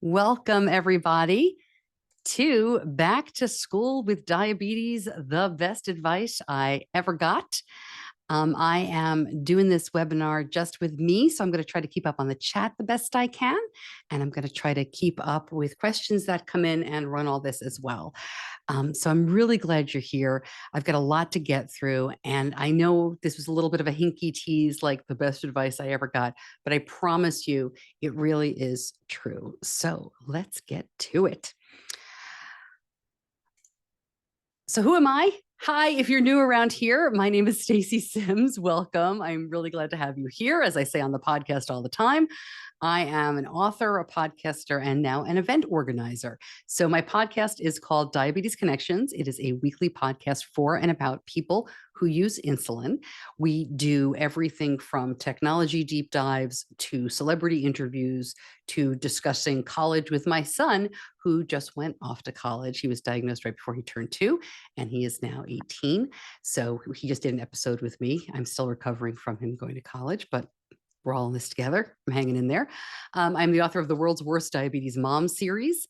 Welcome, everybody, to Back to School with Diabetes, the best advice I ever got. I am doing this webinar just with me, so I'm going to try to keep up on the chat the best I can, and I'm going to try to keep up with questions that come in and run all this as well. So I'm really glad you're here. I've got a lot to get through, and I know this was a little bit of a hinky tease, like the best advice I ever got, but I promise you it really is true. So let's get to it. So who am I? Hi, if you're new around here, my name is Stacy Sims. Welcome. I'm really glad to have you here. As I say on the podcast all the time, I am an author, a podcaster, and now an event organizer. So my podcast is called Diabetes Connections. It is a weekly podcast for and about people who use insulin. We do everything from technology deep dives to celebrity interviews to discussing college with my son, who just went off to college. He was diagnosed right before he turned 2, and he is now 18. So he just did an episode with me. I'm still recovering from him going to college, but we're all in this together. I'm hanging in there. I'm the author of the World's Worst Diabetes Mom series.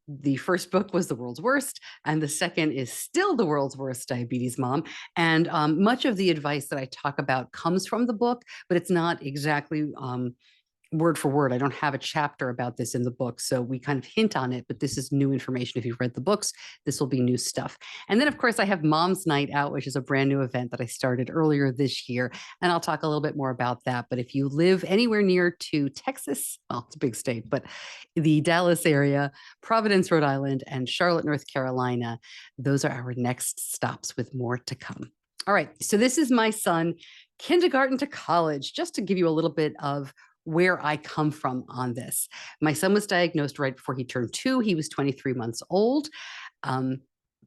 The first book was The World's Worst, and the second is still The World's Worst Diabetes Mom. And much of the advice that I talk about comes from the book, but it's not exactly word for word. I don't have a chapter about this in the book, so we kind of hint on it, but this is new information. If you've read the books, this will be new stuff. And then, of course, I have Mom's Night Out, which is a brand new event that I started earlier this year, and I'll talk a little bit more about that. But if you live anywhere near to Texas, well, it's a big state, but the Dallas area, Providence, Rhode Island, and Charlotte, North Carolina, those are our next stops with more to come. All right, so this is my son, kindergarten to college, just to give you a little bit of where I come from on this. My son was diagnosed right before he turned 2. He was 23 months old.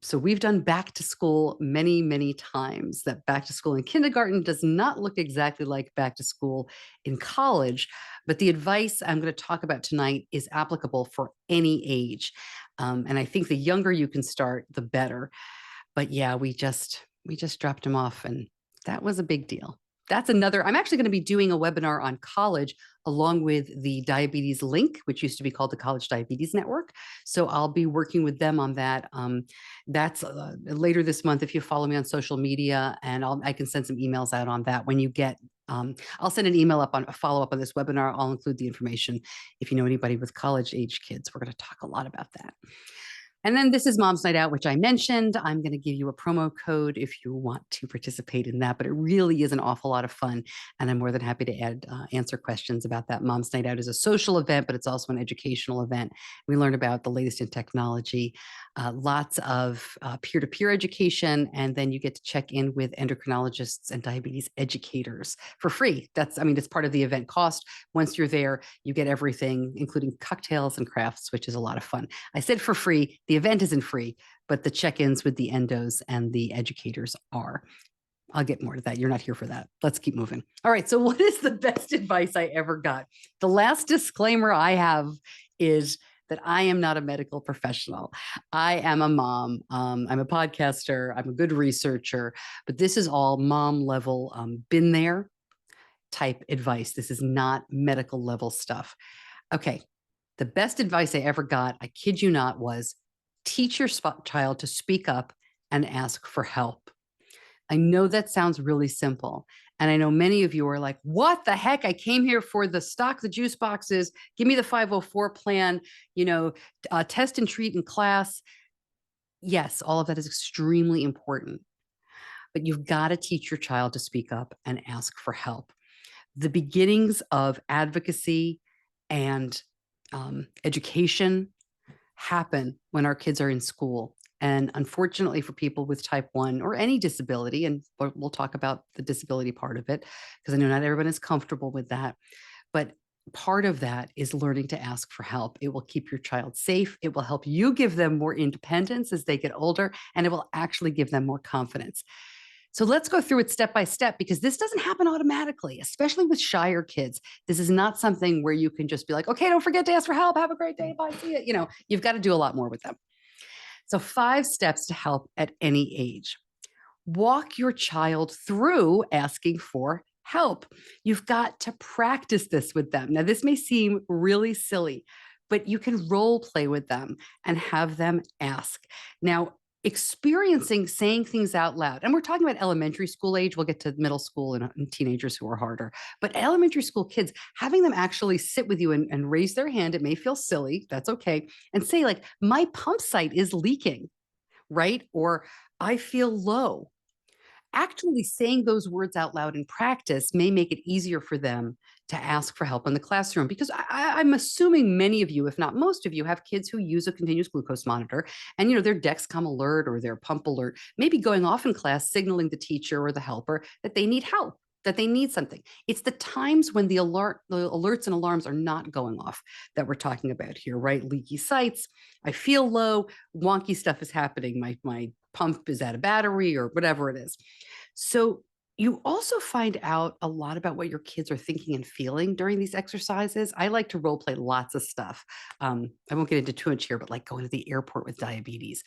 So we've done back to school many, many times. That back to school in kindergarten does not look exactly like back to school in college, but the advice I'm going to talk about tonight is applicable for any age. And I think the younger you can start, the better. But yeah, we just dropped him off, and that was a big deal. That's another. I'm actually going to be doing a webinar on college along with the Diabetes Link, which used to be called the College Diabetes Network. So I'll be working with them on that. That's later this month. If you follow me on social media, and I can send some emails out on that when you get. I'll send an email up on a follow up on this webinar. I'll include the information. If you know anybody with college age kids, we're going to talk a lot about that. And then this is Mom's Night Out, which I mentioned. I'm going to give you a promo code if you want to participate in that, but it really is an awful lot of fun. And I'm more than happy to answer questions about that. Mom's Night Out is a social event, but it's also an educational event. We learn about the latest in technology, lots of peer-to-peer education, and then you get to check in with endocrinologists and diabetes educators for free. It's part of the event cost. Once you're there, you get everything, including cocktails and crafts, which is a lot of fun. I said for free. The event isn't free, but the check-ins with the endos and the educators are. I'll get more to that. You're not here for that. Let's keep moving. All right. So what is the best advice I ever got? The last disclaimer I have is that I am not a medical professional. I am a mom. I'm a podcaster. I'm a good researcher, but this is all mom level, been there type advice. This is not medical level stuff. Okay. The best advice I ever got, I kid you not, was teach your child to speak up and ask for help. I know that sounds really simple. And I know many of you are like, what the heck? I came here for the stock, the juice boxes, give me the 504 plan, test and treat in class. Yes, all of that is extremely important. But you've got to teach your child to speak up and ask for help. The beginnings of advocacy and education happen when our kids are in school. And unfortunately for people with type 1 or any disability, and we'll talk about the disability part of it, because I know not everyone is comfortable with that, but part of that is learning to ask for help. It will keep your child safe. It will help you give them more independence as they get older, and it will actually give them more confidence. So let's go through it step by step, because this doesn't happen automatically, especially with shyer kids. This is not something where you can just be like, okay, don't forget to ask for help. Have a great day. Bye. See you. You've got to do a lot more with them. So 5 steps to help at any age. Walk your child through asking for help. You've got to practice this with them. Now, this may seem really silly, but you can role play with them and have them ask. Now, experiencing saying things out loud, and we're talking about elementary school age, we'll get to middle school and teenagers who are harder, but elementary school kids, having them actually sit with you and raise their hand, it may feel silly, that's okay, and say like, my pump site is leaking, right? Or I feel low. Actually saying those words out loud in practice may make it easier for them to ask for help in the classroom, because I'm assuming many of you, if not most of you, have kids who use a continuous glucose monitor, and their Dexcom alert or their pump alert may be going off in class, signaling the teacher or the helper that they need help, that they need something. It's the times when the alerts and alarms are not going off that we're talking about here, right? Leaky sites, I feel low, wonky stuff is happening, my pump is out of battery, or whatever it is. So you also find out a lot about what your kids are thinking and feeling during these exercises. I like to role play lots of stuff. I won't get into too much here, but like going to the airport with diabetes,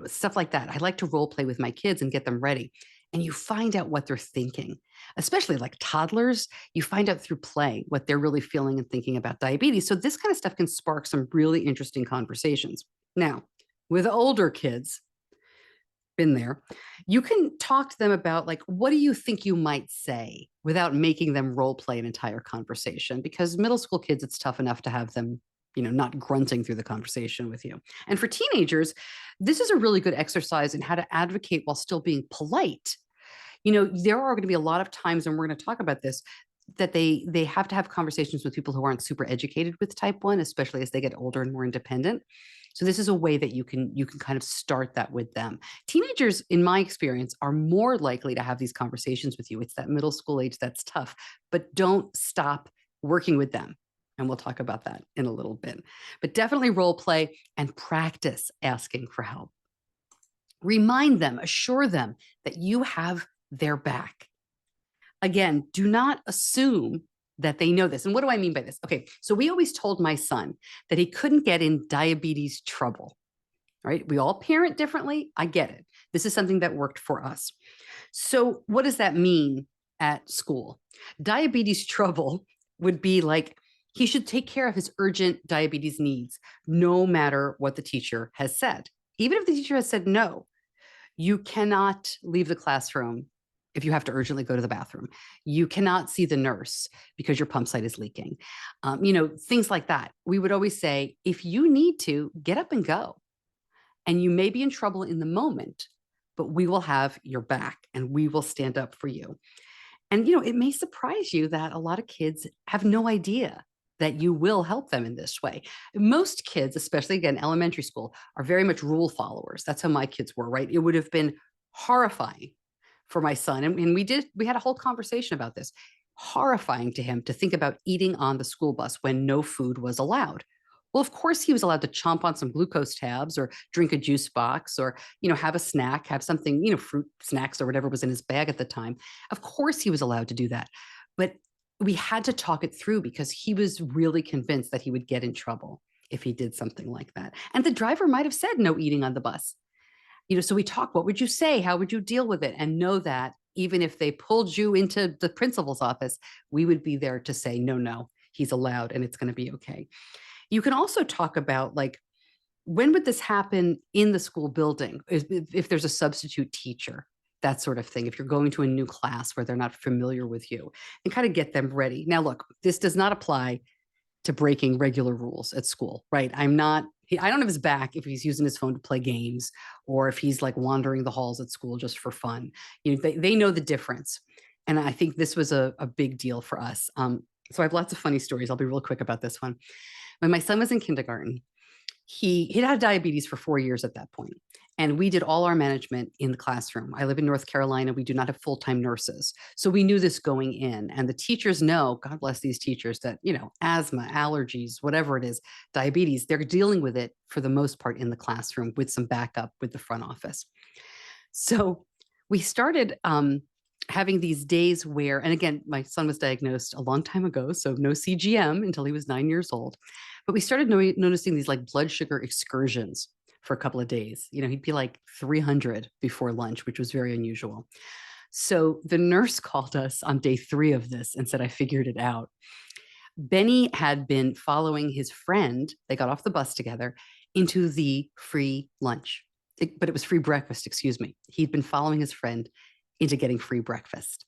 stuff like that. I like to role play with my kids and get them ready. And you find out what they're thinking, especially like toddlers. You find out through play what they're really feeling and thinking about diabetes. So this kind of stuff can spark some really interesting conversations. Now, with older kids, been there, you can talk to them about like, what do you think you might say without making them role play an entire conversation? Because middle school kids, it's tough enough to have them, not grunting through the conversation with you. And for teenagers, this is a really good exercise in how to advocate while still being polite. There are going to be a lot of times, and we're going to talk about this, that they have to have conversations with people who aren't super educated with type 1, especially as they get older and more independent. So this is a way that you can kind of start that with them. Teenagers, in my experience, are more likely to have these conversations with you. It's that middle school age that's tough, but don't stop working with them. And we'll talk about that in a little bit. But definitely role play and practice asking for help. Remind them, assure them that you have their back. Again, do not assume that they know this. And what do I mean by this? Okay, so we always told my son that he couldn't get in diabetes trouble, right? We all parent differently. I get it. This is something that worked for us. So what does that mean at school? Diabetes trouble would be like he should take care of his urgent diabetes needs, no matter what the teacher has said. Even if the teacher has said no, you cannot leave the classroom if you have to urgently go to the bathroom. You cannot see the nurse because your pump site is leaking. Things like that. We would always say, if you need to, get up and go. And you may be in trouble in the moment, but we will have your back and we will stand up for you. And, it may surprise you that a lot of kids have no idea that you will help them in this way. Most kids, especially again, elementary school, are very much rule followers. That's how my kids were, right? It would have been horrifying for my son. And we had a whole conversation about this. Horrifying to him to think about eating on the school bus when no food was allowed. Well, of course he was allowed to chomp on some glucose tabs or drink a juice box or, have a snack, have something, fruit snacks or whatever was in his bag at the time. Of course he was allowed to do that. But we had to talk it through because he was really convinced that he would get in trouble if he did something like that. And the driver might have said no eating on the bus. So we talk, what would you say? How would you deal with it? And know that even if they pulled you into the principal's office, we would be there to say, no, he's allowed and it's going to be okay. You can also talk about like, when would this happen in the school building? If there's a substitute teacher, that sort of thing. If you're going to a new class where they're not familiar with you, and kind of get them ready. Now, look, this does not apply to breaking regular rules at school, right? I don't have his back if he's using his phone to play games or if he's like wandering the halls at school just for fun. They know the difference. And I think this was a big deal for us. So I have lots of funny stories. I'll be real quick about this one. When my son was in kindergarten, he'd had diabetes for 4 years at that point. And we did all our management in the classroom. I live in North Carolina. We do not have full-time nurses. So we knew this going in. And the teachers know, God bless these teachers, that, asthma, allergies, whatever it is, diabetes, they're dealing with it for the most part in the classroom with some backup with the front office. So we started having these days where, and again, my son was diagnosed a long time ago, so no CGM until he was 9 years old. But we started noticing these like blood sugar excursions for a couple of days. He'd be like 300 before lunch, which was very unusual. So the nurse called us on day 3 of this and said, I figured it out. Benny had been following his friend. They got off the bus together into the free lunch, but it was free breakfast, excuse me. He'd been following his friend into getting free breakfast.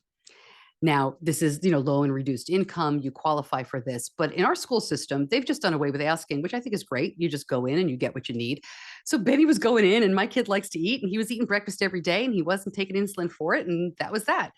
Now, this is, low and reduced income. You qualify for this. But in our school system, they've just done away with asking, which I think is great. You just go in and you get what you need. So Benny was going in, and my kid likes to eat, and he was eating breakfast every day, and he wasn't taking insulin for it. And that was that.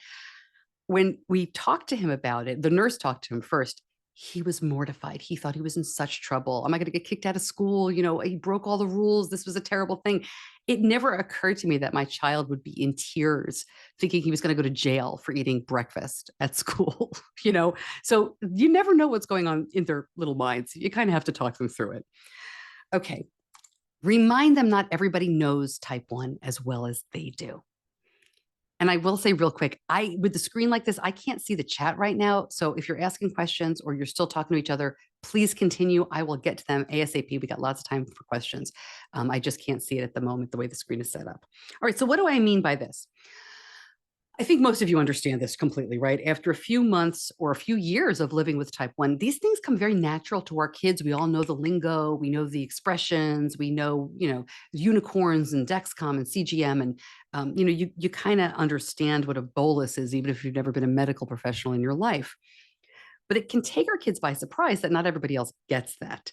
When we talked to him about it, the nurse talked to him first. He was mortified. He thought he was in such trouble. Am I going to get kicked out of school? He broke all the rules. This was a terrible thing. It never occurred to me that my child would be in tears thinking he was going to go to jail for eating breakfast at school, So you never know what's going on in their little minds. You kind of have to talk them through it. Okay. Remind them not everybody knows type 1 as well as they do. And I will say real quick, with the screen like this, I can't see the chat right now. So if you're asking questions or you're still talking to each other, please continue. I will get to them ASAP. We got lots of time for questions. I just can't see it at the moment, the way the screen is set up. All right, so what do I mean by this? I think most of you understand this completely, right? After a few months or a few years of living with type 1, these things come very natural to our kids. We all know the lingo, we know the expressions, we know, unicorns and Dexcom and CGM. And, you kind of understand what a bolus is, even if you've never been a medical professional in your life. But it can take our kids by surprise that not everybody else gets that.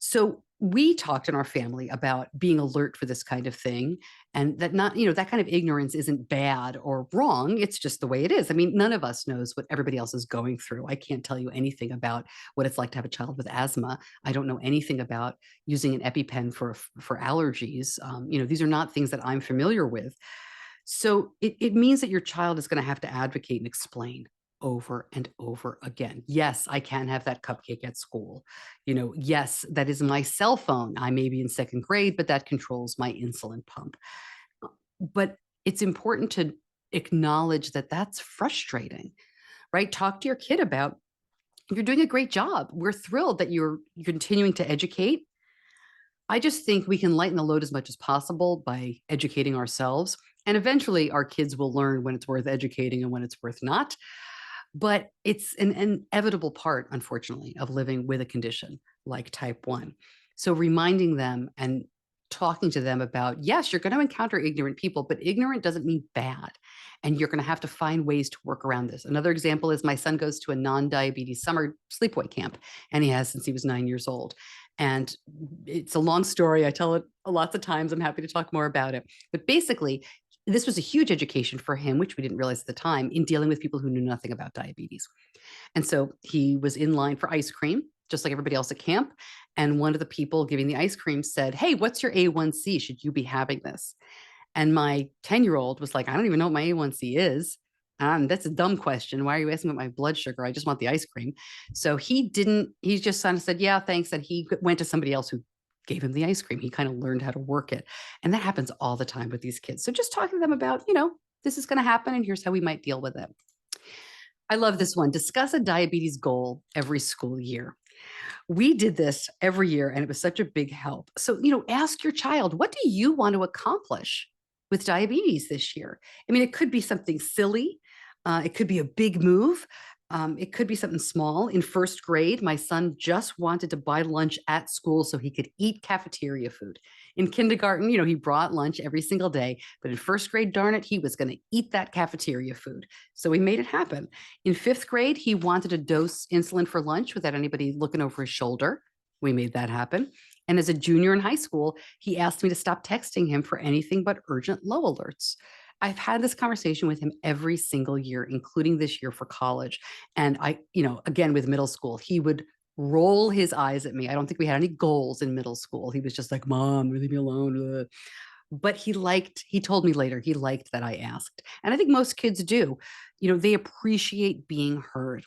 So we talked in our family about being alert for this kind of thing, and that that kind of ignorance isn't bad or wrong. It's just the way it is. I mean, none of us knows what everybody else is going through. I can't tell you anything about what it's like to have a child with asthma. I don't know anything about using an EpiPen for allergies. These are not things that I'm familiar with. So it means that your child is going to have to advocate and explain over and over again. Yes, I can have that cupcake at school. Yes, that is my cell phone. I may be in second grade, but that controls my insulin pump. But it's important to acknowledge that that's frustrating, right? Talk to your kid about, you're doing a great job. We're thrilled that you're continuing to educate. I just think we can lighten the load as much as possible by educating ourselves. And eventually our kids will learn when it's worth educating and when it's worth not. But it's an inevitable part, unfortunately, of living with a condition like type 1. So reminding them and talking to them about, yes, you're going to encounter ignorant people, but ignorant doesn't mean bad. And you're going to have to find ways to work around this. Another example is my son goes to a non-diabetes summer sleepaway camp, and he has since he was 9 years old. And it's a long story. I tell it lots of times. I'm happy to talk more about it. But basically, this was a huge education for him, which we didn't realize at the time, in dealing with people who knew nothing about diabetes. And so he was in line for ice cream, just like everybody else at camp. And one of the people giving the ice cream said, "Hey, what's your A1C? Should you be having this?" And my 10-year-old was like, "I don't even know what my A1C is. That's a dumb question. Why are you asking about my blood sugar? I just want the ice cream." So he just kind of said, "Yeah, thanks." And he went to somebody else who gave him the ice cream. He kind of learned how to work it. And that happens all the time with these kids. So just talking to them about, this is going to happen and here's how we might deal with it. I love this one. Discuss a diabetes goal every school year. We did this every year and it was such a big help. So, ask your child, what do you want to accomplish with diabetes this year? I mean, it could be something silly. It could be a big move. It could be something small. In first grade, my son just wanted to buy lunch at school so he could eat cafeteria food. In kindergarten, he brought lunch every single day, but in first grade, darn it, he was going to eat that cafeteria food. So we made it happen. In fifth grade, he wanted to dose insulin for lunch without anybody looking over his shoulder. We made that happen. And as a junior in high school, he asked me to stop texting him for anything but urgent low alerts. I've had this conversation with him every single year, including this year for college. And again, with middle school, he would roll his eyes at me. I don't think we had any goals in middle school. He was just like, "Mom, leave me alone." But he told me later, he liked that I asked. And I think most kids do. They appreciate being heard.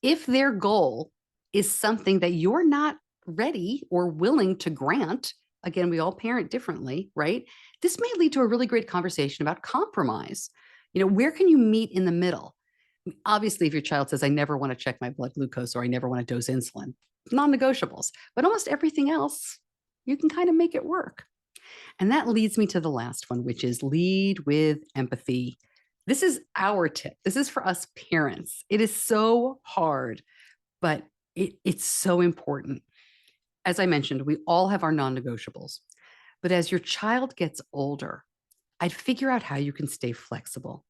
If their goal is something that you're not ready or willing to grant, again, we all parent differently, right? This may lead to a really great conversation about compromise. Where can you meet in the middle? Obviously, if your child says, "I never want to check my blood glucose," or "I never want to dose insulin," non-negotiables, but almost everything else, you can kind of make it work. And that leads me to the last one, which is lead with empathy. This is our tip. This is for us parents. It is so hard, but It's so important. As I mentioned, we all have our non-negotiables. But as your child gets older, I'd figure out how you can stay flexible.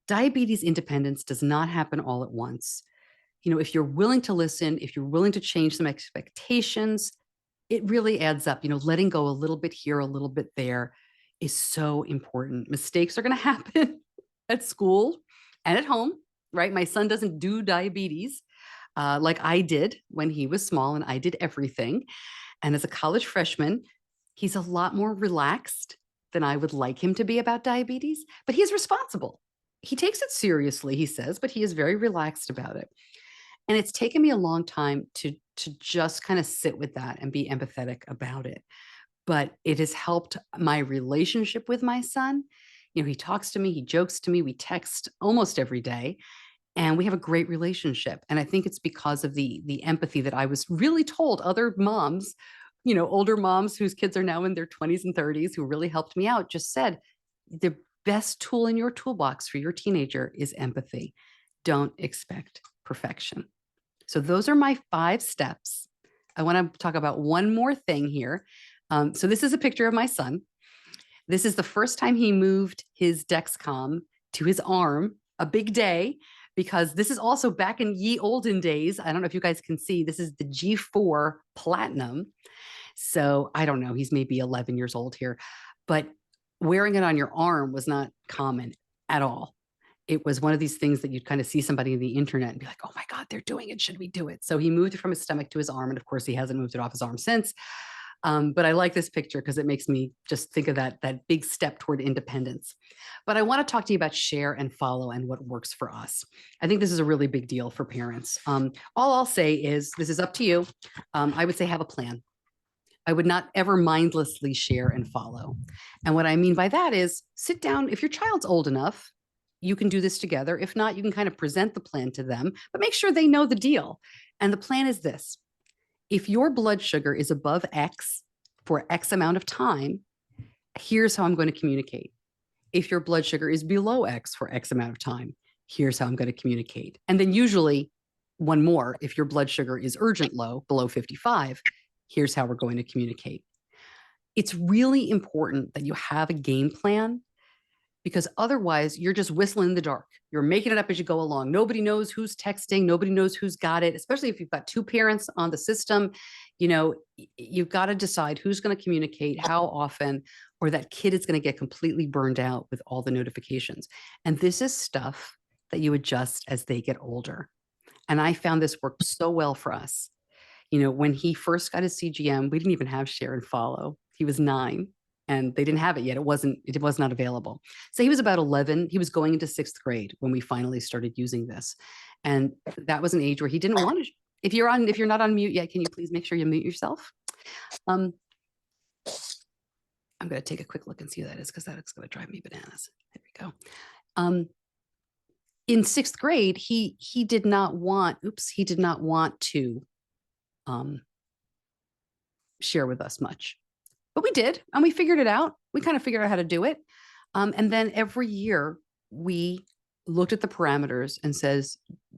Diabetes independence does not happen all at once. If you're willing to listen, if you're willing to change some expectations, it really adds up. Letting go a little bit here, a little bit there is so important. Mistakes are going to happen at school and at home, right? My son doesn't do diabetes like I did when he was small, and I did everything. And as a college freshman, he's a lot more relaxed than I would like him to be about diabetes, but he's responsible. He takes it seriously, he says, but he is very relaxed about it. And it's taken me a long time to just kind of sit with that and be empathetic about it. But it has helped my relationship with my son. He talks to me, he jokes to me, we text almost every day, and we have a great relationship. And I think it's because of the empathy that I was really told other moms, older moms whose kids are now in their 20s and 30s, who really helped me out, just said the best tool in your toolbox for your teenager is empathy. Don't expect perfection. So those are my 5 steps. I want to talk about one more thing here. So this is a picture of my son. This is the first time he moved his Dexcom to his arm, a big day, because this is also back in ye olden days. I don't know if you guys can see, this is the G4 Platinum. So I don't know, he's maybe 11 years old here, but wearing it on your arm was not common at all. It was one of these things that you'd kind of see somebody in the internet and be like, oh my God, they're doing it. Should we do it? So he moved it from his stomach to his arm. And of course, he hasn't moved it off his arm since. But I like this picture because it makes me just think of that big step toward independence. But I want to talk to you about share and follow and what works for us. I think this is a really big deal for parents. All I'll say is this is up to you. I would say have a plan. I would not ever mindlessly share and follow. And what I mean by that is sit down. If your child's old enough, you can do this together. If not, you can kind of present the plan to them, but make sure they know the deal. And the plan is this. If your blood sugar is above X for X amount of time, here's how I'm going to communicate. If your blood sugar is below X for X amount of time, here's how I'm going to communicate. And then usually one more, if your blood sugar is urgent low, below 55, here's how we're going to communicate. It's really important that you have a game plan, because otherwise you're just whistling in the dark. You're making it up as you go along. Nobody knows who's texting. Nobody knows who's got it, especially if you've got 2 parents on the system. You've got to decide who's going to communicate, how often, or that kid is going to get completely burned out with all the notifications. And this is stuff that you adjust as they get older. And I found this worked so well for us. When he first got his CGM, we didn't even have share and follow. He was 9. And they didn't have it yet. It was not available. So he was about 11. He was going into 6th grade when we finally started using this. And that was an age where he didn't want to. If you're not on mute yet, can you please make sure you mute yourself? I'm going to take a quick look and see who that is, because that's going to drive me bananas. There we go. In 6th grade, he did not want to share with us much. But we did, and we figured it out. We kind of figured out how to do it. And then every year we looked at the parameters and said,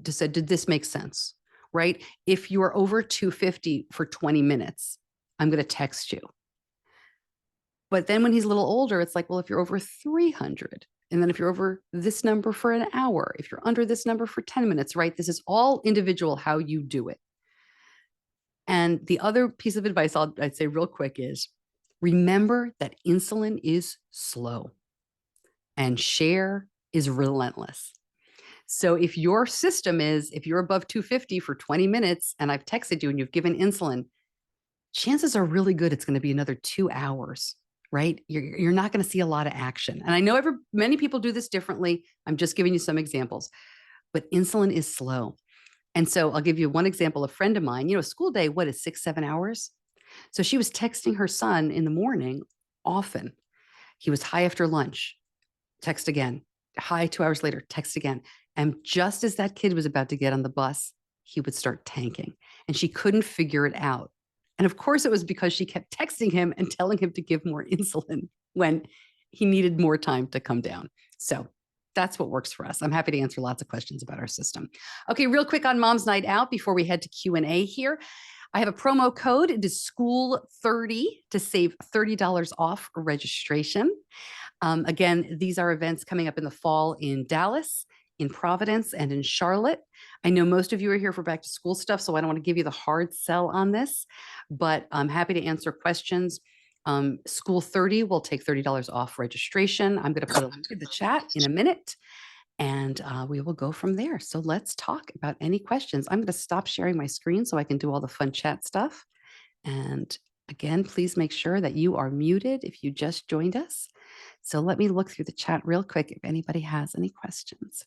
did this make sense? Right? If you are over 250 for 20 minutes, I'm going to text you. But then when he's a little older, it's like, well, if you're over 300, and then if you're over this number for an hour, if you're under this number for 10 minutes, right? This is all individual how you do it. And the other piece of advice I'd say real quick is, remember that insulin is slow and share is relentless. So if your system is, if you're above 250 for 20 minutes and I've texted you and you've given insulin, chances are really good it's going to be another 2 hours, right? You're not going to see a lot of action. And I know many people do this differently. I'm just giving you some examples, but insulin is slow. And so I'll give you one example. A friend of mine, a school day, what is 6-7 hours? So she was texting her son in the morning often. He was high after lunch, text again, high 2 hours later, text again. And just as that kid was about to get on the bus, he would start tanking, and she couldn't figure it out. And of course it was because she kept texting him and telling him to give more insulin when he needed more time to come down. So that's what works for us. I'm happy to answer lots of questions about our system. Okay, real quick on Mom's Night Out before we head to Q&A here. I have a promo code. It is SCHOOL30 to save $30 off registration. Again, these are events coming up in the fall in Dallas, in Providence, and in Charlotte. I know most of you are here for back to school stuff, so I don't want to give you the hard sell on this, but I'm happy to answer questions. School30 will take $30 off registration. I'm going to put a link in the chat in a minute, and we will go from there. So let's talk about any questions. I'm going to stop sharing my screen so I can do all the fun chat stuff. And again, please make sure that you are muted if you just joined us. So let me look through the chat real quick if anybody has any questions.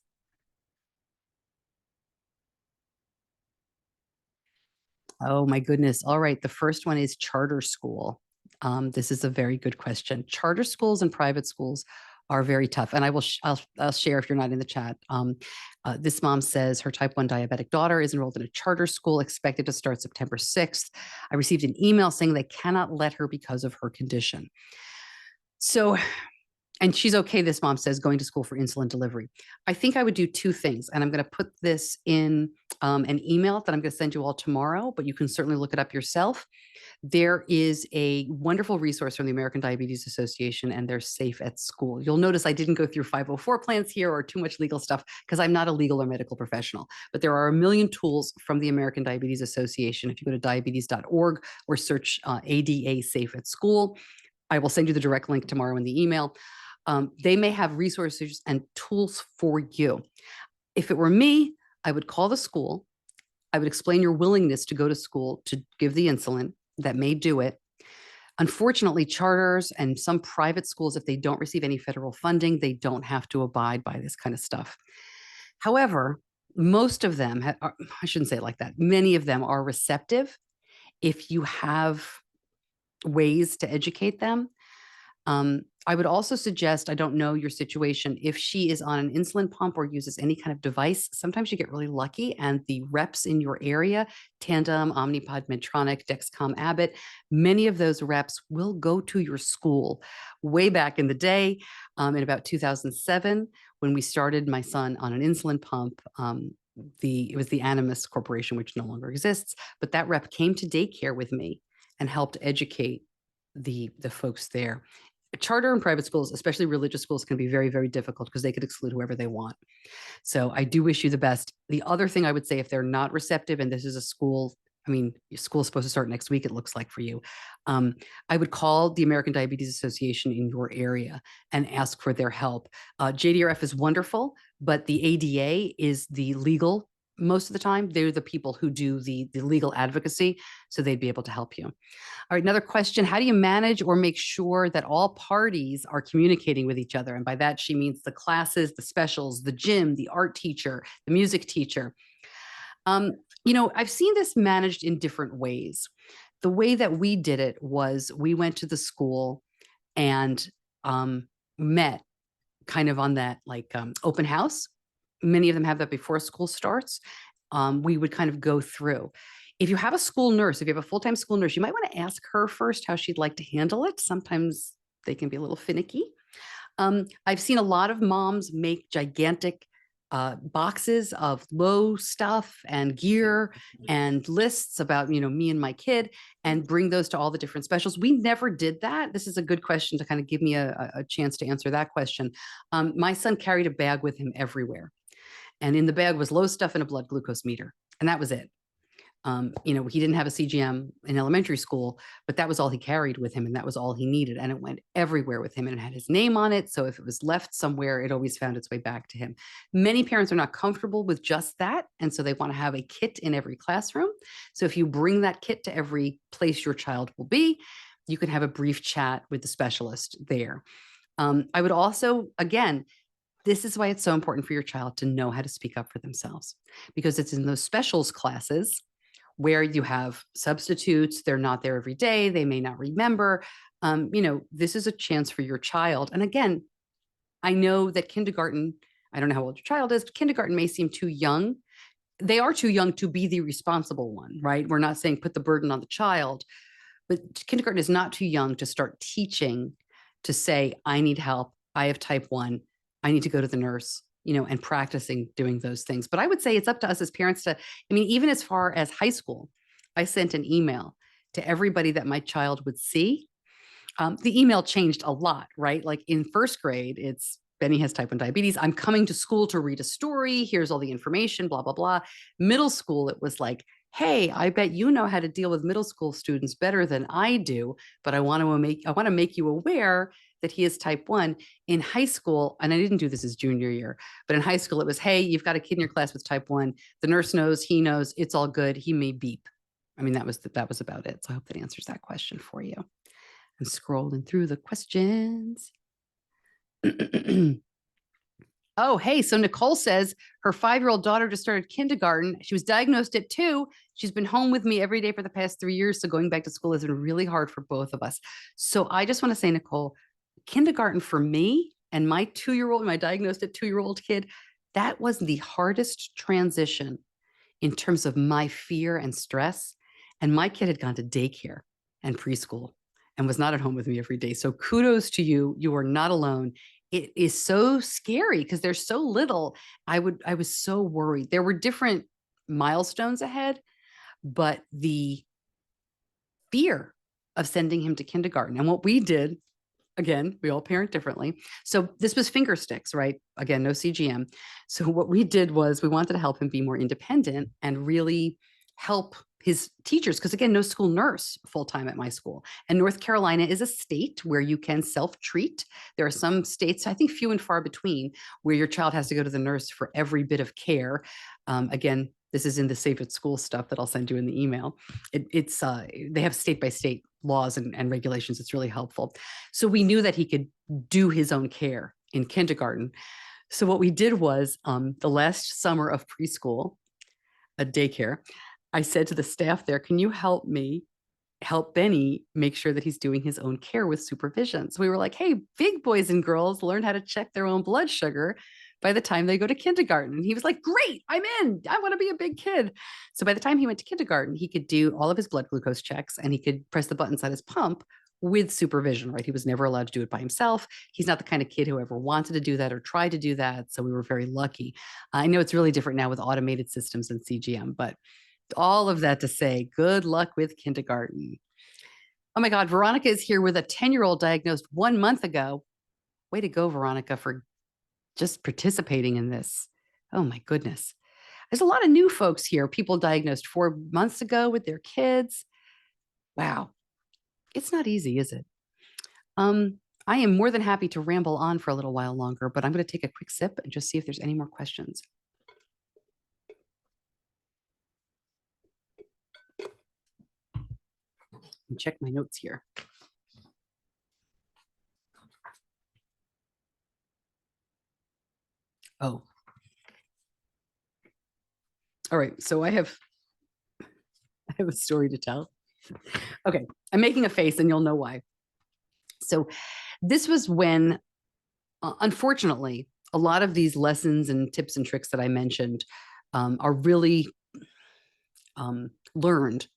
Oh my goodness. All right. The first one is charter school. This is a very good question. Charter schools and private schools are very tough. And I'll share if you're not in the chat. This mom says her type 1 diabetic daughter is enrolled in a charter school expected to start September 6th. I received an email saying they cannot let her because of her condition. So, and she's okay, this mom says, going to school for insulin delivery. I think I would do two things. And I'm going to put this in an email that I'm going to send you all tomorrow, but you can certainly look it up yourself. There is a wonderful resource from the American Diabetes Association, and they're Safe at School. You'll notice I didn't go through 504 plans here or too much legal stuff because I'm not a legal or medical professional, but there are a million tools from the American Diabetes Association. If you go to diabetes.org or search ADA Safe at School, I will send you the direct link tomorrow in the email. They may have resources and tools for you. If it were me, I would call the school. I would explain your willingness to go to school to give the insulin that may do it. Unfortunately, charters and some private schools, if they don't receive any federal funding, they don't have to abide by this kind of stuff. However, most of them, I shouldn't say it like that, many of them are receptive if you have ways to educate them. I would also suggest, I don't know your situation, if she is on an insulin pump or uses any kind of device, sometimes you get really lucky and the reps in your area, Tandem, Omnipod, Medtronic, Dexcom, Abbott, many of those reps will go to your school. Way back in the day, in about 2007, when we started my son on an insulin pump, it was the Animas Corporation, which no longer exists, but that rep came to daycare with me and helped educate the folks there. Charter and private schools, especially religious schools, can be very, very difficult because they could exclude whoever they want. So I do wish you the best. The other thing I would say, if they're not receptive, and this is a school, I mean, your school's supposed to start next week, it looks like for you. I would call the American Diabetes Association in your area and ask for their help. JDRF is wonderful, but the ADA is the legal, most of the time, they're the people who do the legal advocacy, so they'd be able to help you. All right, another question. How do you manage or make sure that all parties are communicating with each other? And by that, she means the classes, the specials, the gym, the art teacher, the music teacher. I've seen this managed in different ways. The way that we did it was we went to the school and met kind of on that open house. Many of them have that before school starts. We would kind of go through. If you have a school nurse, if you have a full-time school nurse, you might want to ask her first how she'd like to handle it. Sometimes they can be a little finicky. I've seen a lot of moms make gigantic boxes of low stuff and gear and lists about, me and my kid, and bring those to all the different specials. We never did that. This is a good question to kind of give me a chance to answer that question. My son carried a bag with him everywhere. And in the bag was low stuff and a blood glucose meter. And that was it. He didn't have a CGM in elementary school, but that was all he carried with him. And that was all he needed. And it went everywhere with him and it had his name on it. So if it was left somewhere, it always found its way back to him. Many parents are not comfortable with just that. And so they want to have a kit in every classroom. So if you bring that kit to every place your child will be, you can have a brief chat with the specialist there. I would also, again, this is why it's so important for your child to know how to speak up for themselves, because it's in those specials classes where you have substitutes. They're not there every day. They may not remember. This is a chance for your child. And again, I know that kindergarten, I don't know how old your child is, but kindergarten may seem too young. They are too young to be the responsible one, right? We're not saying put the burden on the child, but kindergarten is not too young to start teaching to say, I need help. I have type 1. I need to go to the nurse, and practicing doing those things. But I would say it's up to us as parents to, even as far as high school, I sent an email to everybody that my child would see. The email changed a lot, right? Like in first grade, it's Benny has type 1 diabetes. I'm coming to school to read a story. Here's all the information, blah, blah, blah. Middle school, it was like, hey, I bet you know how to deal with middle school students better than I do, but I want to make you aware that he is type 1. In high school, and I didn't do this as junior year, but in high school, it was, hey, you've got a kid in your class with type 1. The nurse knows, he knows, it's all good. He may beep. That was about it. So I hope that answers that question for you. I'm scrolling through the questions. Oh, hey, so Nicole says her 5-year-old daughter just started kindergarten. She was diagnosed at 2. She's been home with me every day for the past 3 years. So going back to school has been really hard for both of us. So I just want to say, Nicole, kindergarten for me and my diagnosed at 2-year-old kid, that was the hardest transition in terms of my fear and stress. And my kid had gone to daycare and preschool and was not at home with me every day. So kudos to you. You are not alone. It is so scary because there's so little. I was so worried. There were different milestones ahead, but the fear of sending him to kindergarten and what we did, again, we all parent differently. So this was finger sticks, right? Again, no CGM. So what we did was we wanted to help him be more independent and really help his teachers, because again, no school nurse full-time at my school. And North Carolina is a state where you can self-treat. There are some states, I think few and far between, where your child has to go to the nurse for every bit of care. Again, this is in the Safe at School stuff that I'll send you in the email. They have state-by-state laws and regulations. It's really helpful. So we knew that he could do his own care in kindergarten. So what we did was the last summer of preschool, a daycare, I said to the staff there, can you help Benny make sure that he's doing his own care with supervision? So we were like, hey, big boys and girls learn how to check their own blood sugar by the time they go to kindergarten. And he was like, great, I'm in. I want to be a big kid. So by the time he went to kindergarten, he could do all of his blood glucose checks and he could press the buttons on his pump with supervision, right? He was never allowed to do it by himself. He's not the kind of kid who ever wanted to do that or tried to do that. So we were very lucky. I know it's really different now with automated systems and CGM, but all of that to say, good luck with kindergarten. Oh my God, Veronica is here with a 10-year-old diagnosed 1 month ago. Way to go, Veronica, for just participating in this. Oh my goodness. There's a lot of new folks here, people diagnosed 4 months ago with their kids. Wow. It's not easy, is it? I am more than happy to ramble on for a little while longer, but I'm going to take a quick sip and just see if there's any more questions. Check my notes here. Oh. All right. So I have a story to tell. Okay. I'm making a face and you'll know why. So this was when, unfortunately, a lot of these lessons and tips and tricks that I mentioned are really learned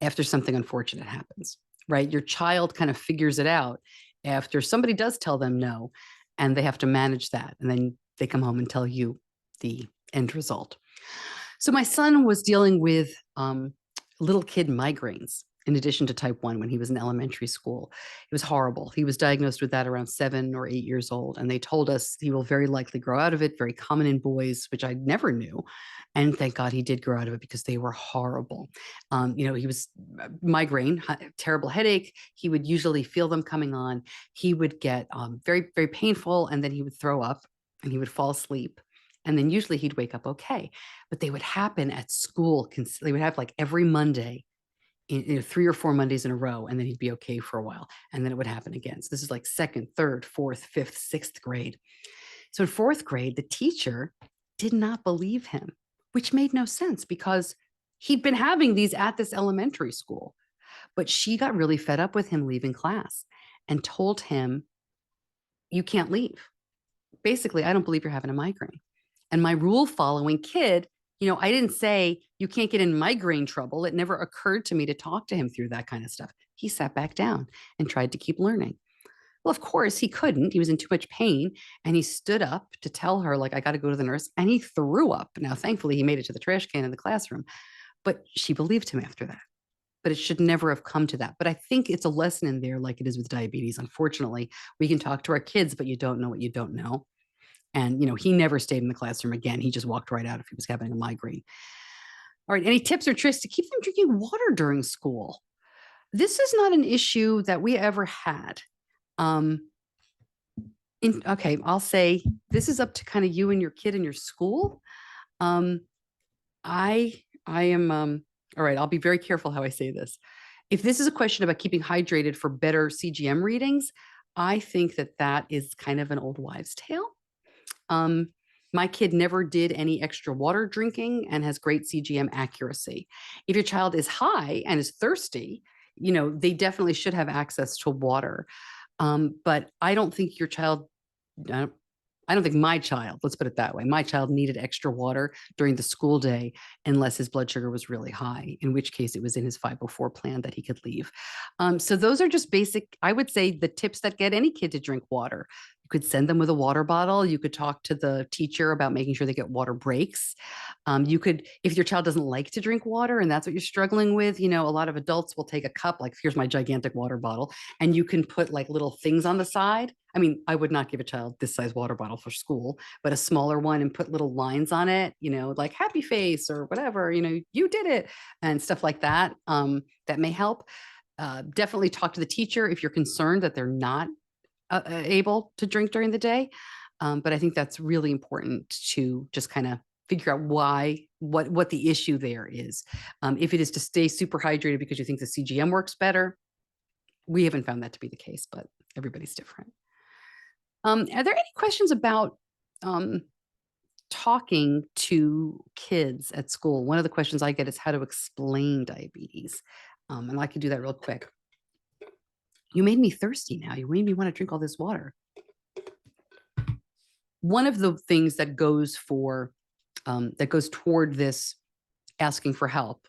after something unfortunate happens, right? Your child kind of figures it out after somebody does tell them no, and they have to manage that. And then they come home and tell you the end result. So my son was dealing with little kid migraines in addition to type 1 when he was in elementary school. It was horrible. He was diagnosed with that around 7 or 8 years old. And they told us he will very likely grow out of it, very common in boys, which I never knew. And thank God he did grow out of it because they were horrible. He was migraine, terrible headache. He would usually feel them coming on. He would get very, very painful, and then he would throw up and he would fall asleep. And then usually he'd wake up okay. But they would happen at school. They would have like every Monday, 3 or 4 Mondays in a row, and then he'd be okay for a while. And then it would happen again. So this is like 2nd, 3rd, 4th, 5th, 6th grade. So in 4th grade, the teacher did not believe him, which made no sense because he'd been having these at this elementary school. But she got really fed up with him leaving class and told him, you can't leave. Basically, I don't believe you're having a migraine. And my rule following kid, I didn't say you can't get in migraine trouble. It never occurred to me to talk to him through that kind of stuff. He sat back down and tried to keep learning. Well, of course he couldn't. He was in too much pain, and he stood up to tell her, like, I got to go to the nurse, and he threw up. Now, thankfully, he made it to the trash can in the classroom, but she believed him after that. But it should never have come to that. But I think it's a lesson in there, like it is with diabetes. Unfortunately, we can talk to our kids, but you don't know what you don't know. And, he never stayed in the classroom again. He just walked right out if he was having a migraine. All right. Any tips or tricks to keep them drinking water during school? This is not an issue that we ever had. Okay, I'll say this is up to kind of you and your kid and your school. I am all right, I'll be very careful how I say this. If this is a question about keeping hydrated for better CGM readings, I think that is kind of an old wives' tale. My kid never did any extra water drinking and has great CGM accuracy. If your child is high and is thirsty, they definitely should have access to water. But I don't think your child, I don't think my child, let's put it that way, my child needed extra water during the school day unless his blood sugar was really high, in which case it was in his 504 plan that he could leave. So those are just basic, I would say, the tips that get any kid to drink water. You could send them with a water bottle. You could talk to the teacher about making sure they get water breaks. You could, if your child doesn't like to drink water and that's what you're struggling with, a lot of adults will take a cup, like here's my gigantic water bottle, and you can put like little things on the side. I mean, I would not give a child this size water bottle for school, but a smaller one and put little lines on it, like happy face or whatever, you did it and stuff like that. That may help. Definitely talk to the teacher if you're concerned that they're not able to drink during the day. But I think that's really important to just kind of figure out what the issue there is. If it is to stay super hydrated because you think the CGM works better, we haven't found that to be the case, but everybody's different. Are there any questions about talking to kids at school? One of the questions I get is how to explain diabetes. And I can do that real quick. You made me thirsty now. You made me want to drink all this water. One of the things that goes toward this asking for help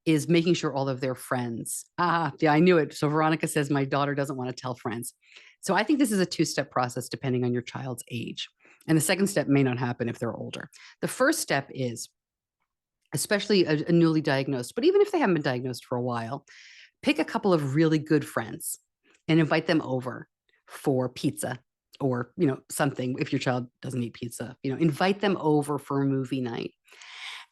is making sure all of their friends. Yeah, I knew it. So Veronica says my daughter doesn't want to tell friends. So I think this is a two-step process depending on your child's age. And the second step may not happen if they're older. The first step is, especially a newly diagnosed, but even if they haven't been diagnosed for a while, pick a couple of really good friends and invite them over for pizza or, something. If your child doesn't eat pizza, invite them over for a movie night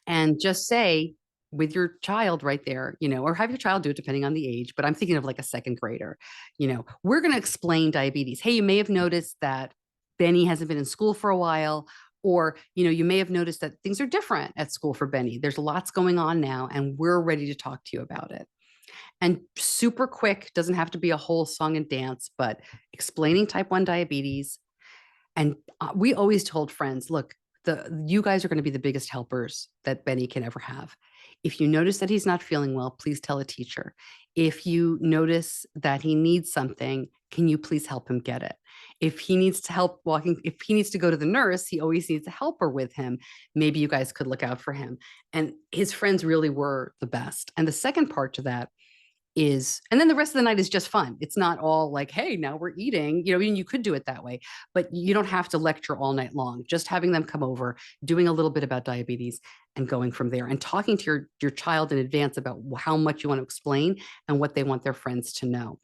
and just say, with your child right there, or have your child do it depending on the age, but I'm thinking of like a second grader, we're going to explain diabetes. Hey, you may have noticed that Benny hasn't been in school for a while, or, you may have noticed that things are different at school for Benny. There's lots going on now, and we're ready to talk to you about it. And super quick, doesn't have to be a whole song and dance, but explaining type 1 diabetes. And we always told friends, look, you guys are going to be the biggest helpers that Benny can ever have. If you notice that he's not feeling well, please tell a teacher. If you notice that he needs something, can you please help him get it? If he needs to help walking, if he needs to go to the nurse, he always needs a helper with him. Maybe you guys could look out for him. And his friends really were the best. And the second part to that is, and then the rest of the night is just fun. It's not all like, hey, now we're eating, you could do it that way, but you don't have to lecture all night long. Just having them come over, doing a little bit about diabetes and going from there, and talking to your child in advance about how much you want to explain and what they want their friends to know.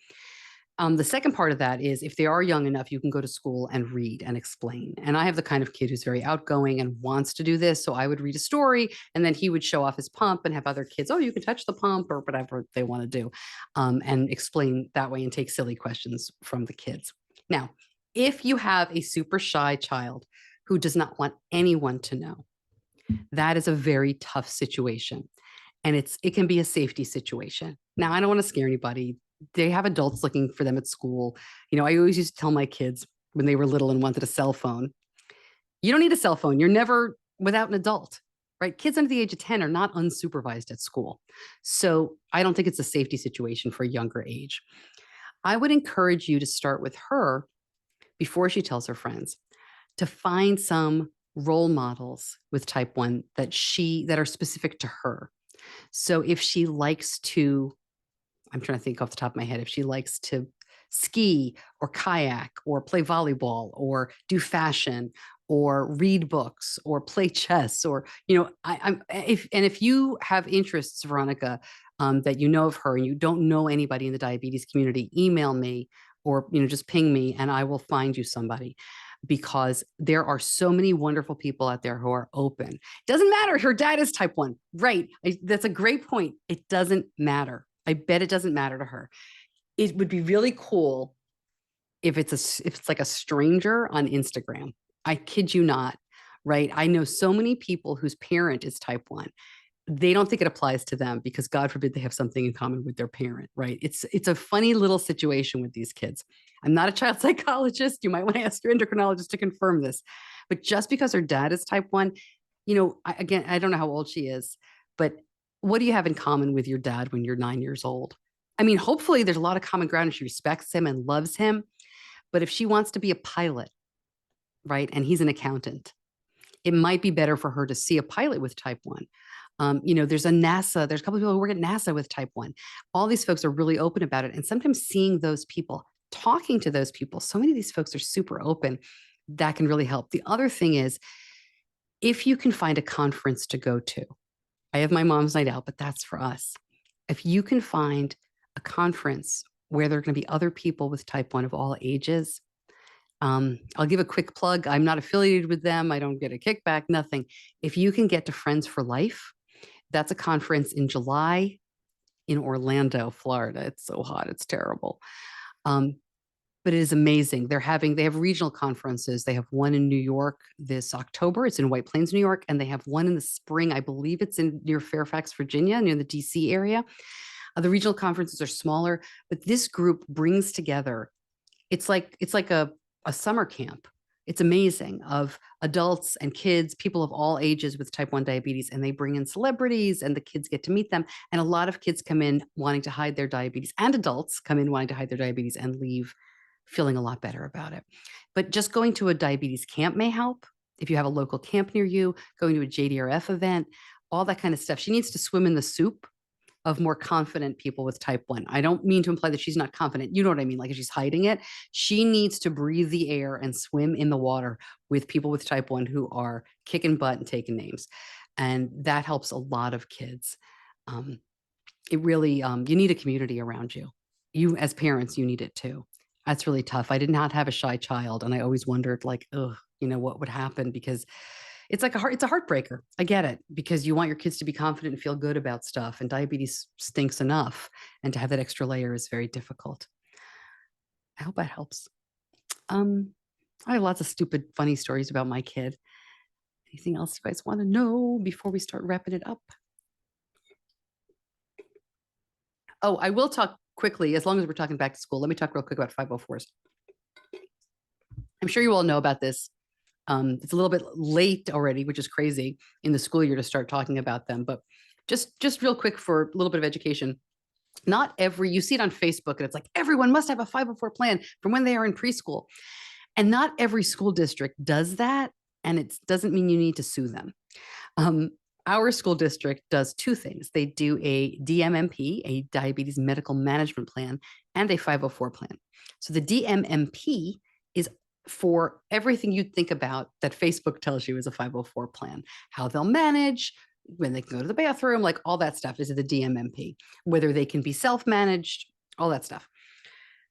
The second part of that is if they are young enough, you can go to school and read and explain. And I have the kind of kid who's very outgoing and wants to do this. So I would read a story and then he would show off his pump and have other kids, oh, you can touch the pump or whatever they want to do, and explain that way and take silly questions from the kids. Now, if you have a super shy child who does not want anyone to know, that is a very tough situation. And it can be a safety situation. Now, I don't want to scare anybody. They have adults looking for them at school. I always used to tell my kids when they were little and wanted a cell phone, you don't need a cell phone. You're never without an adult, right? Kids under the age of 10 are not unsupervised at school. So I don't think it's a safety situation for a younger age. I would encourage you to start with her before she tells her friends to find some role models with type 1 that are specific to her. So if she likes to, I'm trying to think off the top of my head, if she likes to ski or kayak or play volleyball or do fashion or read books or play chess or, if you have interests, Veronica, that you know of her and you don't know anybody in the diabetes community, email me or, just ping me and I will find you somebody, because there are so many wonderful people out there who are open. It doesn't matter if her dad is type 1, right? That's a great point. It doesn't matter. I bet it doesn't matter to her. It would be really cool if it's like a stranger on Instagram. I kid you not, right? I know so many people whose parent is type 1. They don't think it applies to them because God forbid they have something in common with their parent, right? It's a funny little situation with these kids. I'm not a child psychologist. You might want to ask your endocrinologist to confirm this. But just because her dad is type 1, again, I don't know how old she is, but what do you have in common with your dad when you're 9 years old? I mean, hopefully there's a lot of common ground and she respects him and loves him. But if she wants to be a pilot, right, and he's an accountant, it might be better for her to see a pilot with type 1. There's a couple of people who work at NASA with type 1. All these folks are really open about it. And sometimes seeing those people, talking to those people, so many of these folks are super open, that can really help. The other thing is, if you can find a conference to go to, I have my mom's night out, but that's for us. If you can find a conference where there are going to be other people with type 1 of all ages, I'll give a quick plug. I'm not affiliated with them. I don't get a kickback, nothing. If you can get to Friends for Life, that's a conference in July in Orlando, Florida. It's so hot. It's terrible. But it is amazing. They have regional conferences. They have one in New York this October. It's in White Plains, New York. And they have one in the spring. I believe it's near Fairfax, Virginia, near the DC area. The regional conferences are smaller, but this group brings together, it's like a summer camp. It's amazing, of adults and kids, people of all ages with type 1 diabetes, and they bring in celebrities and the kids get to meet them. And a lot of kids come in wanting to hide their diabetes, and adults come in wanting to hide their diabetes and leave feeling a lot better about it. But just going to a diabetes camp may help. If you have a local camp near you, going to a JDRF event, all that kind of stuff. She needs to swim in the soup of more confident people with type 1. I don't mean to imply that she's not confident. You know what I mean? Like, if she's hiding it, she needs to breathe the air and swim in the water with people with type 1 who are kicking butt and taking names. And that helps a lot of kids. It really, you need a community around you. You, as parents, you need it too. That's really tough. I did not have a shy child. And I always wondered, like, what would happen? Because it's a heartbreaker. I get it, because you want your kids to be confident and feel good about stuff, and diabetes stinks enough, and to have that extra layer is very difficult. I hope that helps. I have lots of stupid, funny stories about my kid. Anything else you guys want to know before we start wrapping it up? Oh, I will talk quickly, as long as we're talking back to school. Let me talk real quick about 504s. I'm sure you all know about this. It's a little bit late already, which is crazy in the school year to start talking about them. But just real quick for a little bit of education. You see it on Facebook and it's like, everyone must have a 504 plan from when they are in preschool. And not every school district does that. And it doesn't mean you need to sue them. Our school district does two things. They do a DMMP, a diabetes medical management plan, and a 504 plan. So the DMMP is for everything you'd think about that Facebook tells you is a 504 plan, how they'll manage, when they can go to the bathroom, like all that stuff is the DMMP, whether they can be self-managed, all that stuff.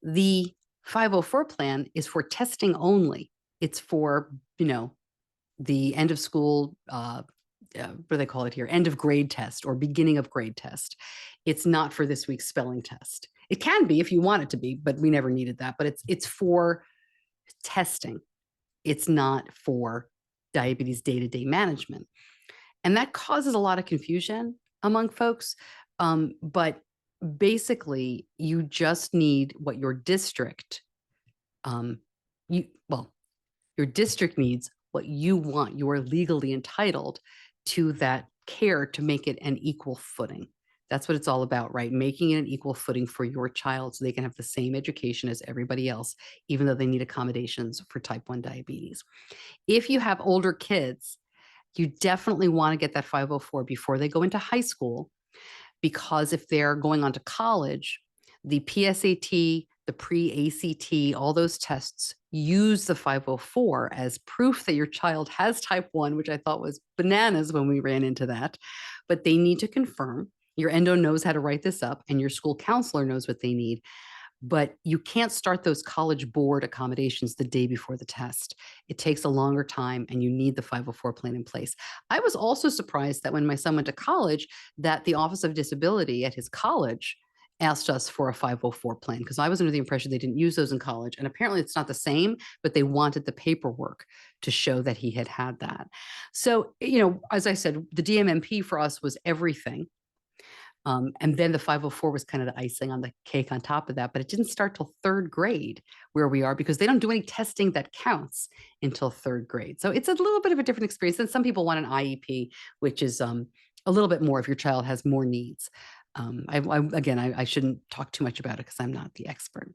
The 504 plan is for testing only. It's for, the end of school, what do they call it here? End of grade test or beginning of grade test. It's not for this week's spelling test. It can be if you want it to be, but we never needed that. But it's for testing. It's not for diabetes day-to-day management. And that causes a lot of confusion among folks. But basically, you just need what your district, your district needs what you want. You are legally entitled to that care to make it an equal footing. That's what it's all about, right? Making it an equal footing for your child so they can have the same education as everybody else, even though they need accommodations for type 1 diabetes. If you have older kids, you definitely want to get that 504 before they go into high school, because if they're going on to college, the PSAT, the pre-ACT, all those tests use the 504 as proof that your child has type 1, which I thought was bananas when we ran into that. But they need to confirm. Your endo knows how to write this up, and your school counselor knows what they need. But you can't start those college board accommodations the day before the test. It takes a longer time, and you need the 504 plan in place. I was also surprised that when my son went to college, that the Office of Disability at his college asked us for a 504 plan, because I was under the impression they didn't use those in college. And apparently it's not the same, but they wanted the paperwork to show that he had had that. So, as I said, the DMMP for us was everything. And then the 504 was kind of the icing on the cake on top of that, but it didn't start till third grade where we are, because they don't do any testing that counts until third grade. So it's a little bit of a different experience. And some people want an IEP, which is a little bit more if your child has more needs. I shouldn't talk too much about it because I'm not the expert.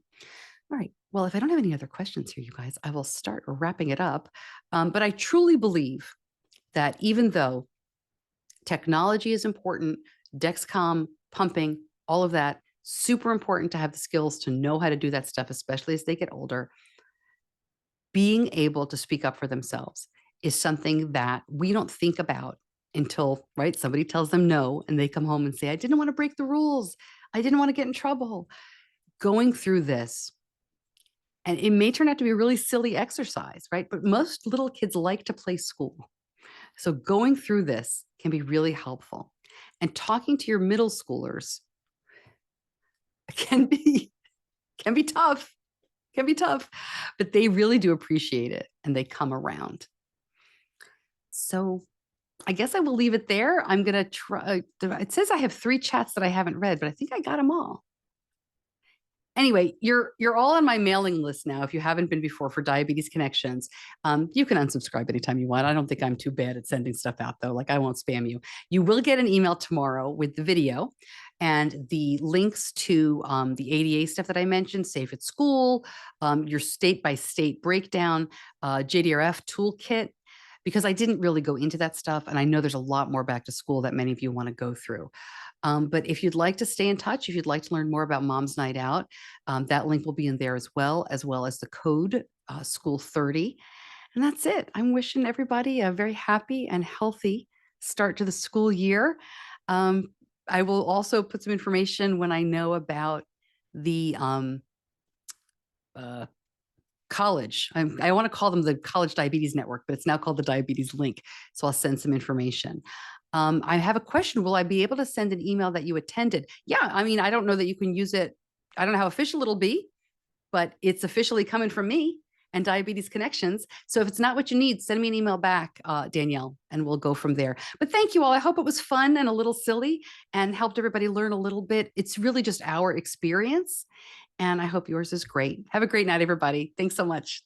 All right. Well, if I don't have any other questions here, you guys, I will start wrapping it up. But I truly believe that even though technology is important, Dexcom, pumping, all of that, super important to have the skills to know how to do that stuff, especially as they get older. Being able to speak up for themselves is something that we don't think about until, right, somebody tells them no, and they come home and say, I didn't want to break the rules. I didn't want to get in trouble. Going through this, and it may turn out to be a really silly exercise, right? But most little kids like to play school. So going through this can be really helpful. And talking to your middle schoolers can be tough, but they really do appreciate it, and they come around. So I guess I will leave it there. I'm going to try. It says I have 3 chats that I haven't read, but I think I got them all. Anyway, you're all on my mailing list now. If you haven't been before, for Diabetes Connections, you can unsubscribe anytime you want. I don't think I'm too bad at sending stuff out, though. Like, I won't spam you. You will get an email tomorrow with the video and the links to the ADA stuff that I mentioned, Safe at School, your state-by-state breakdown, JDRF toolkit, because I didn't really go into that stuff. And I know there's a lot more back to school that many of you want to go through. But if you'd like to stay in touch, if you'd like to learn more about Mom's Night Out, that link will be in there as well as the code School30. And that's it. I'm wishing everybody a very happy and healthy start to the school year. I will also put some information when I know about the college. I want to call them the College Diabetes Network, but it's now called the Diabetes Link. So I'll send some information. I have a question. Will I be able to send an email that you attended? Yeah, I mean, I don't know that you can use it. I don't know how official it'll be, but it's officially coming from me and Diabetes Connections. So if it's not what you need, send me an email back, Danielle, and we'll go from there. But thank you all. I hope it was fun and a little silly and helped everybody learn a little bit. It's really just our experience, and I hope yours is great. Have a great night, everybody. Thanks so much.